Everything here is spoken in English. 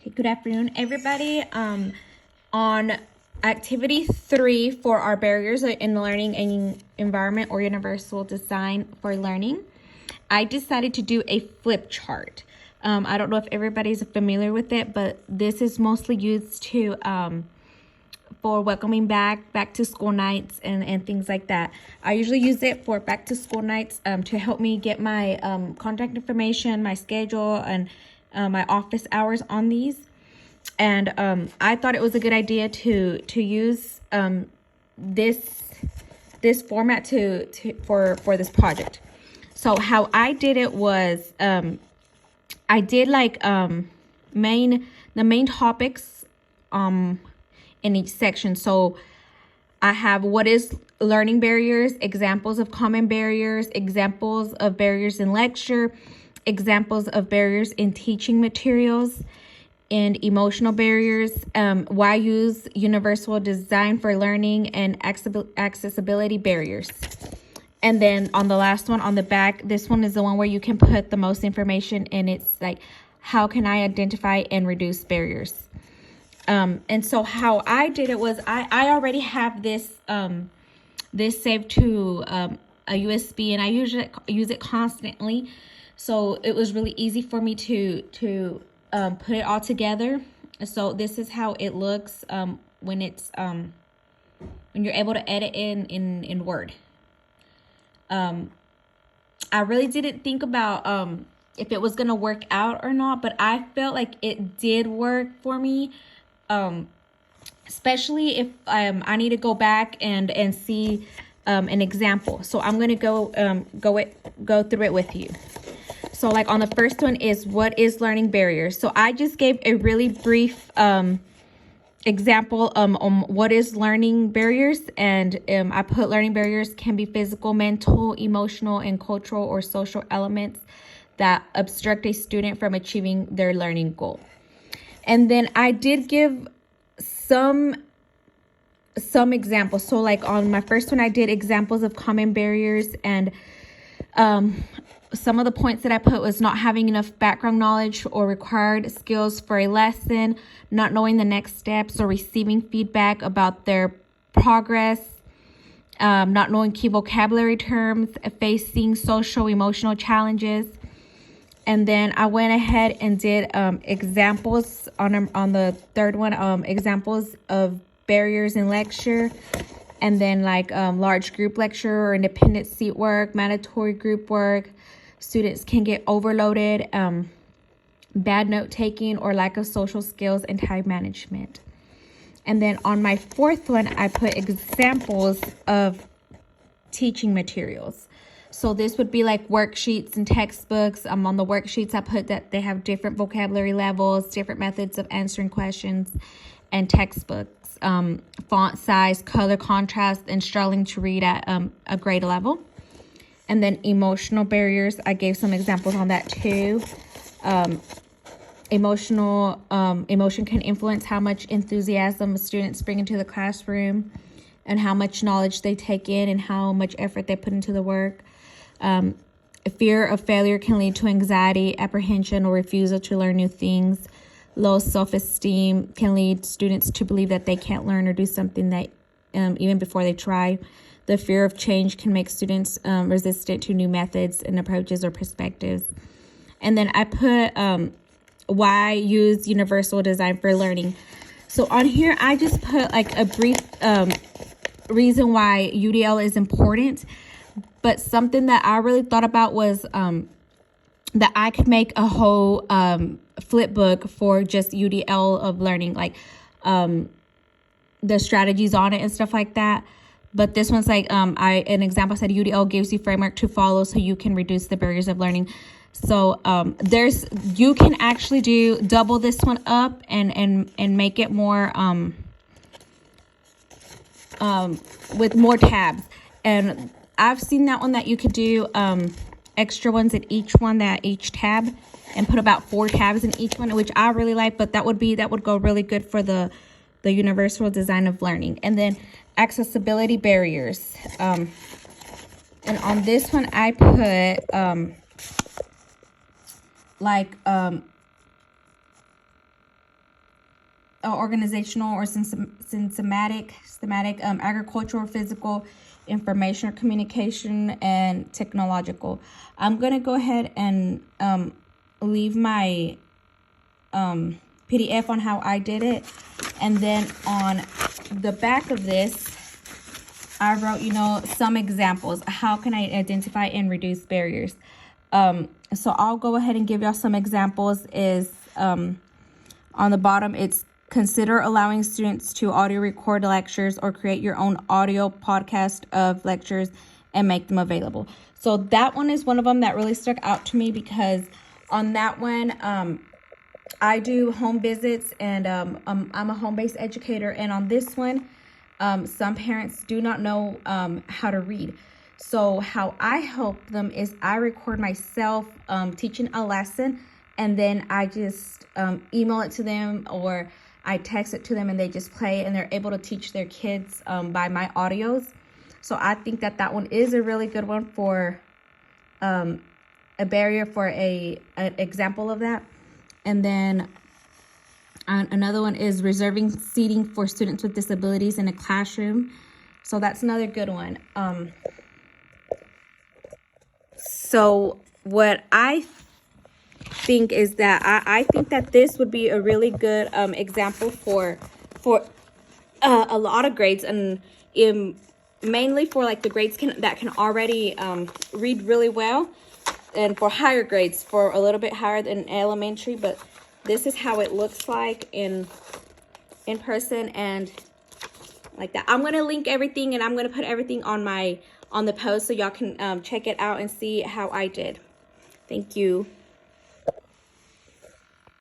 Okay, good afternoon, everybody. On activity 3 for our barriers in learning and environment or universal design for learning, I decided to do a flip chart. I don't know if everybody's familiar with it, but this is mostly used to for welcoming back to school nights and things like that. I usually use it for back to school nights to help me get my contact information, my schedule, and my office hours on these. And I thought it was a good idea to use this format for this project. So how I did it was I did like the main topics in each section. So I have what is learning barriers, examples of common barriers, examples of barriers in lecture, examples of barriers in teaching materials, and emotional barriers, why use universal design for learning, and accessibility barriers. And then on the last one on the back, this one is the one where you can put the most information, and it's like, how can I identify and reduce barriers? And so how I did it was I already have this this saved to a USB, and I usually use it constantly. So it was really easy for me to put it all together. So this is how it looks when it's when you're able to edit in Word. I really didn't think about if it was gonna work out or not, but I felt like it did work for me. Especially if I need to go back and see an example. So I'm gonna go through it with you. So like on the first one is what is learning barriers. So I just gave a really brief example on what is learning barriers, and I put learning barriers can be physical, mental, emotional, and cultural or social elements that obstruct a student from achieving their learning goal. And then I did give some examples. So like on my first one, I did examples of common barriers, and some of the points that I put was not having enough background knowledge or required skills for a lesson, not knowing the next steps or receiving feedback about their progress, not knowing key vocabulary terms, facing social emotional challenges. And then I went ahead and did examples on the third one, examples of barriers in lecture, and then like large group lecture or independent seat work, mandatory group work. Students can get overloaded, bad note taking, or lack of social skills and time management. And then on my fourth one, I put examples of teaching materials. So this would be like worksheets and textbooks. On the worksheets, I put that they have different vocabulary levels, different methods of answering questions, and textbooks, font size, color contrast, and struggling to read at a grade level. And then emotional barriers, I gave some examples on that too. Emotion can influence how much enthusiasm students bring into the classroom, and how much knowledge they take in, and how much effort they put into the work. Fear of failure can lead to anxiety, apprehension, or refusal to learn new things. Low self-esteem can lead students to believe that they can't learn or do something that even before they try. The fear of change can make students resistant to new methods and approaches or perspectives. And then I put why use universal design for learning. So on here, I just put like a brief reason why UDL is important. But something that I really thought about was that I could make a whole flip book for just UDL of learning, like the strategies on it and stuff like that. But this one's like an example said UDL gives you framework to follow so you can reduce the barriers of learning. So you can actually double this one up and make it more with more tabs. And I've seen that one that you could do extra ones in each tab, and put about 4 tabs in each one, which I really like. But that would go really good for the universal design of learning. And then accessibility barriers. And on this one, I put organizational or systematic, agricultural, physical, information or communication, and technological. I'm going to go ahead and leave my PDF on how I did it. And then on the back of this, I wrote, some examples. How can I identify and reduce barriers? So I'll go ahead and give y'all some examples. On the bottom, it's consider allowing students to audio record lectures or create your own audio podcast of lectures and make them available. So that one is one of them that really stuck out to me, because on that one, I do home visits, and I'm a home-based educator. And on this one, some parents do not know how to read. So how I help them is I record myself teaching a lesson, and then I just email it to them, or I text it to them, and they just play, and they're able to teach their kids by my audios. So I think that one is a really good one for a barrier, for an example of that. And then another one is reserving seating for students with disabilities in a classroom. So that's another good one. So what I think is that I think that this would be a really good example for a lot of grades, and mainly for like the grades that can already read really well, and for higher grades, for a little bit higher than elementary. But this is how it looks like in person and like that. I'm gonna link everything, and I'm gonna put everything on the post, so y'all can check it out and see how I did. Thank you.